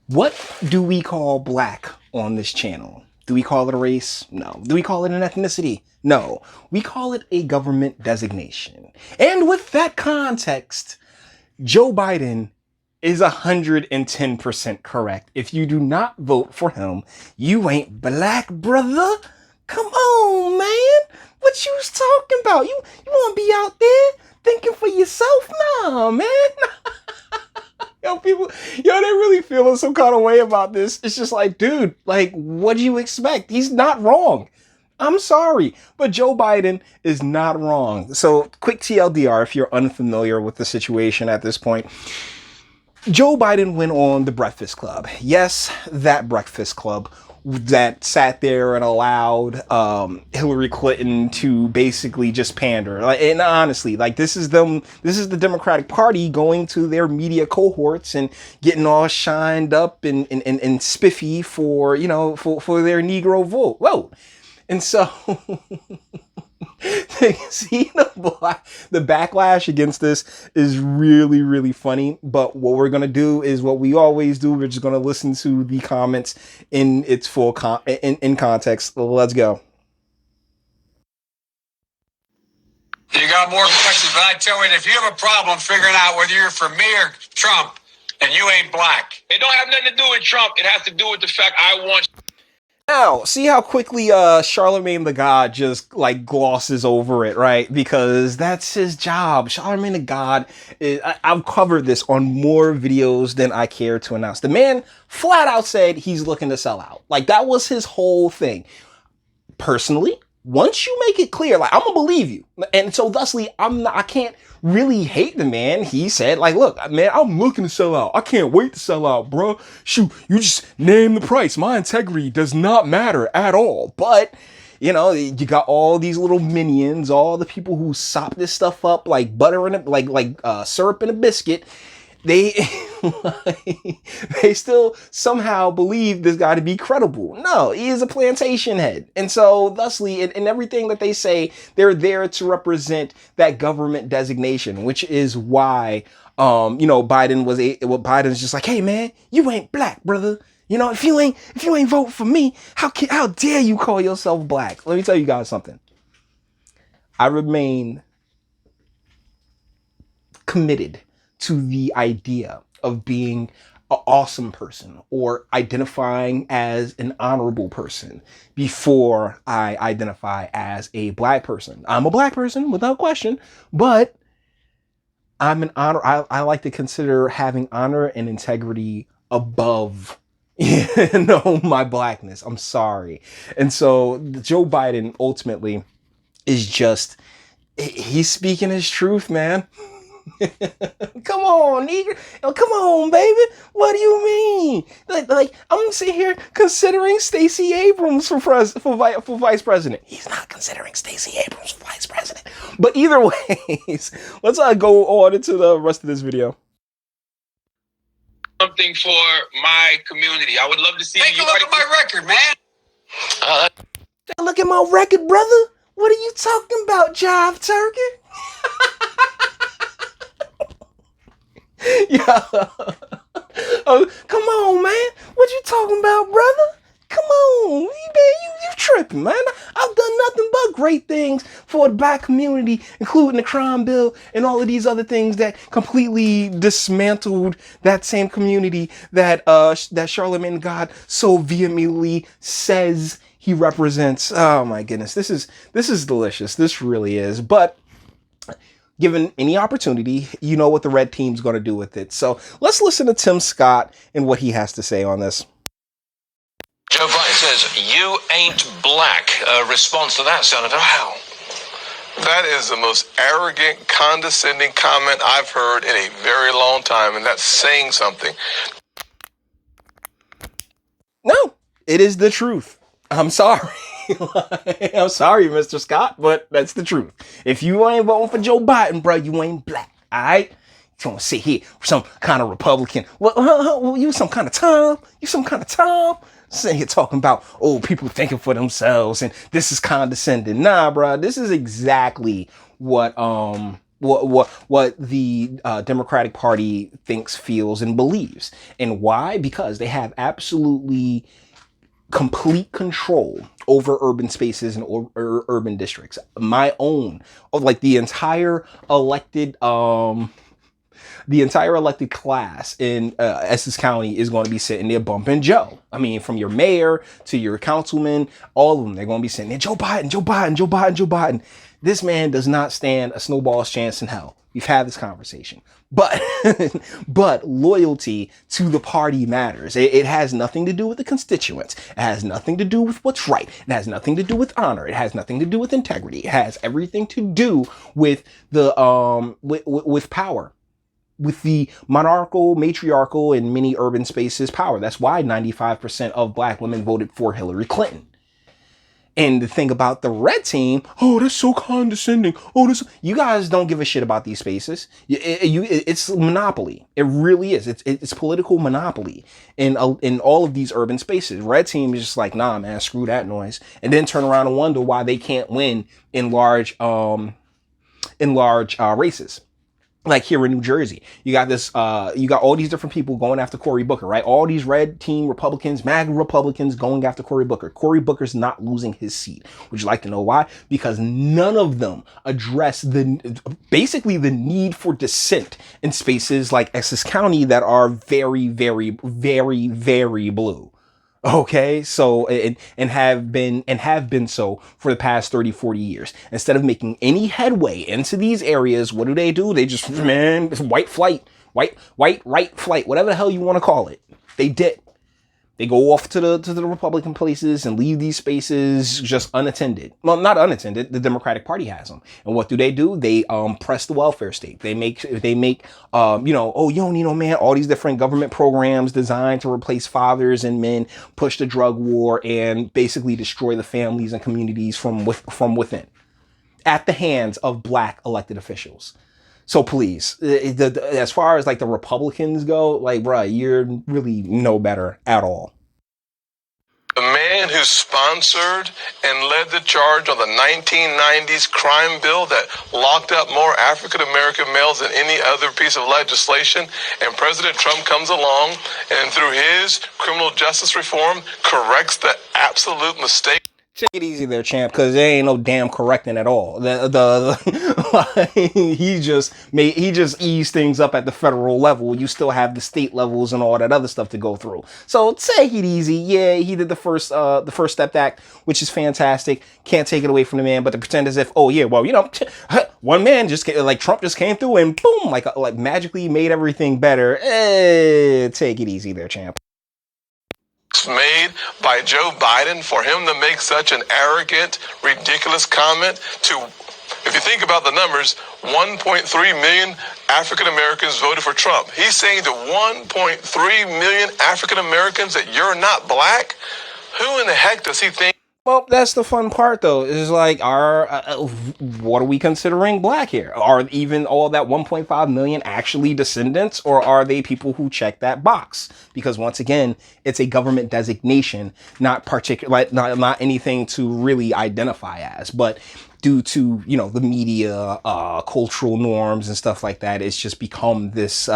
What do we call black on this channel? Do we call it a race? No. Do we call it an ethnicity? No. We call it a government designation. And with that context, Joe Biden is 110% correct. If you do not vote for him, you ain't black, brother. Come on, man. What you was talking about? You want to be out there thinking for yourself? Nah, man. Yo, people, they're really feeling some kind of way about this. It's just like, dude, like, what do you expect? He's not wrong. I'm sorry, but Joe Biden is not wrong. So, quick TLDR if you're unfamiliar with the situation at this point. Joe Biden went on the Breakfast Club. Yes, that Breakfast Club that sat there and allowed Hillary Clinton to basically just pander. Like, and honestly, like this is the Democratic Party going to their media cohorts and getting all shined up and spiffy for, for their Negro vote. Whoa. And so see the backlash against this is really, really funny. But what we're gonna do is what we always do. We're just gonna listen to the comments in its full in context. Let's go. You got more questions, but I tell you, if you have a problem figuring out whether you're for me or Trump, and you ain't black, it don't have nothing to do with Trump. It has to do with the fact I want. Now, see how quickly Charlemagne the God just like glosses over it, right? Because that's his job. Charlemagne the God, I've covered this on more videos than I care to announce. The man flat out said he's looking to sell out. Like that was his whole thing. Personally, once you make it clear, like I'm gonna believe you. And so thusly, I can't really hate the man. He said, like, look, man, I'm looking to sell out. I can't wait to sell out, bro. Shoot, you just name the price. My integrity does not matter at all. But you got all these little minions, all the people who sop this stuff up like butter in like syrup in a biscuit. They they still somehow believe this guy to be credible. No, he is a plantation head. And so thusly, in everything that they say, they're there to represent that government designation, which is why, Biden's just like, hey man, you ain't black, brother. If you ain't vote for me, how dare you call yourself black? Let me tell you guys something. I remain committed to the idea of being an awesome person or identifying as an honorable person before I identify as a black person. I'm a black person without question, but I'm an honor. I like to consider having honor and integrity above my blackness. I'm sorry. And so Joe Biden ultimately is just, he's speaking his truth, man. Come on, nigga. Come on, baby. What do you mean? Like I'm sitting here considering Stacey Abrams for vice president. He's not considering Stacey Abrams for vice president. But either ways, let's go on into the rest of this video. Something for my community. I would love to see you. Take a look at my record, man. Look at my record, brother. What are you talking about, Jive Turkey? Yeah. Oh, come on, man. What you talking about, brother? Come on, you tripping, man. I've done nothing but great things for the black community, including the crime bill and all of these other things that completely dismantled that same community that Charlemagne God so vehemently says he represents. Oh my goodness, this is delicious. This really is. But given any opportunity, you know what the red team's going to do with it. So let's listen to Tim Scott and what he has to say on this. Joe Biden says, you ain't black. A response to that, Senator. Wow. That is the most arrogant, condescending comment I've heard in a very long time, and that's saying something. No, it is the truth. I'm sorry. I'm sorry, Mr. Scott, but that's the truth. If you ain't voting for Joe Biden, bro, you ain't black, all right? You want to sit here with some kind of Republican. Well, you some kind of Tom? You some kind of Tom? Sitting here talking about, people thinking for themselves and this is condescending. Nah, bro, this is exactly what what the Democratic Party thinks, feels, and believes. And why? Because they have absolutely complete control over urban spaces and urban districts. My own, like the entire elected class in Essex County is going to be sitting there bumping Joe. I mean, from your mayor to your councilman, all of them, they're going to be sitting there, Joe Biden, Joe Biden, Joe Biden, Joe Biden. This man does not stand a snowball's chance in hell. We've had this conversation. But but loyalty to the party matters. It has nothing to do with the constituents. It has nothing to do with what's right. It has nothing to do with honor. It has nothing to do with integrity. It has everything to do with the with power, with the monarchical, matriarchal, in many urban spaces power. That's why 95% of black women voted for Hillary Clinton. And the thing about the red team, oh, that's so condescending. Oh, you guys don't give a shit about these spaces. It's monopoly. It really is. It's political monopoly in all of these urban spaces. Red team is just like, nah, man, screw that noise, and then turn around and wonder why they can't win in large races. Like here in New Jersey, you got all these different people going after Cory Booker, right? All these red team Republicans, MAGA Republicans going after Cory Booker. Cory Booker's not losing his seat. Would you like to know why? Because none of them address basically the need for dissent in spaces like Essex County that are very, very, very, very blue. Okay, so and have been so for the past 30, 40 years. Instead of making any headway into these areas, what do? They just, man, white right flight, whatever the hell you want to call it. They did. They go off to the Republican places and leave these spaces just unattended. Well, not unattended. The Democratic Party has them. And what do? They press the welfare state. They make oh, you don't need no man. All these different government programs designed to replace fathers and men, push the drug war, and basically destroy the families and communities from within, at the hands of black elected officials. So please, as far as like the Republicans go, like, bruh, you're really no better at all. The man who sponsored and led the charge on the 1990s crime bill that locked up more African-American males than any other piece of legislation, and President Trump comes along and through his criminal justice reform corrects the absolute mistake. Take it easy there, champ, because there ain't no damn correcting at all. He just eased things up at the federal level. You still have the state levels and all that other stuff to go through. So take it easy. Yeah, he did the First Step Act, which is fantastic. Can't take it away from the man, but to pretend as if, oh yeah, well, one man just like Trump just came through and boom, like magically made everything better. Take it easy there, champ. Made by Joe Biden for him to make such an arrogant, ridiculous comment to, if you think about the numbers, 1.3 million African Americans voted for Trump. He's saying to 1.3 million African Americans that you're not black? Who in the heck does he think? Well, that's the fun part, though, is like, what are we considering black here? Are even all that 1.5 million actually descendants, or are they people who check that box? Because once again, it's a government designation, not not anything to really identify as, but due to, the media, cultural norms and stuff like that, it's just become this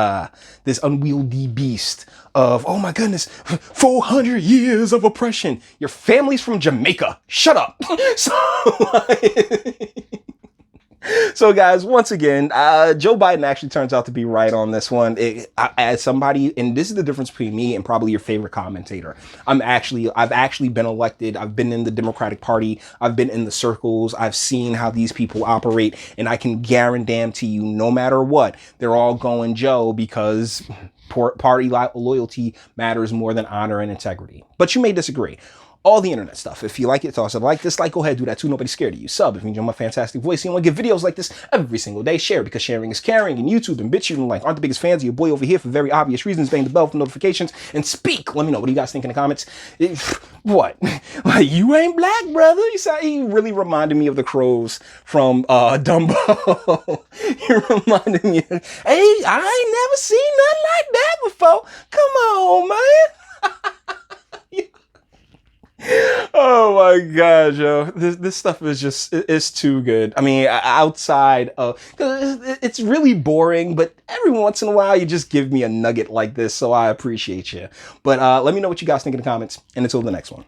unwieldy beast of, oh my goodness, 400 years of oppression. Your family's from Jamaica. Shut up. So guys, once again, Joe Biden actually turns out to be right on this one. As somebody, and this is the difference between me and probably your favorite commentator. I've actually been elected. I've been in the Democratic Party. I've been in the circles. I've seen how these people operate, and I can guarantee you, no matter what, they're all going Joe because party loyalty matters more than honor and integrity. But you may disagree. All the internet stuff. If you like it, toss it a like, dislike, go ahead, do that too. Nobody's scared of you. Sub if you enjoy my fantastic voice. You want to get videos like this every single day. Share because sharing is caring. And YouTube and Bitchute and like aren't the biggest fans of your boy over here for very obvious reasons. Bang the bell for notifications and speak. Let me know what do you guys think in the comments. What? Like, you ain't black, brother? He really reminded me of the crows from Dumbo. He reminded me. Hey, I ain't never seen nothing like that before. Come on, man. Oh my god, Joe. This stuff is just, it's too good. I mean, outside of, cause it's really boring, but every once in a while you just give me a nugget like this, so I appreciate you. But let me know what you guys think in the comments, and until the next one.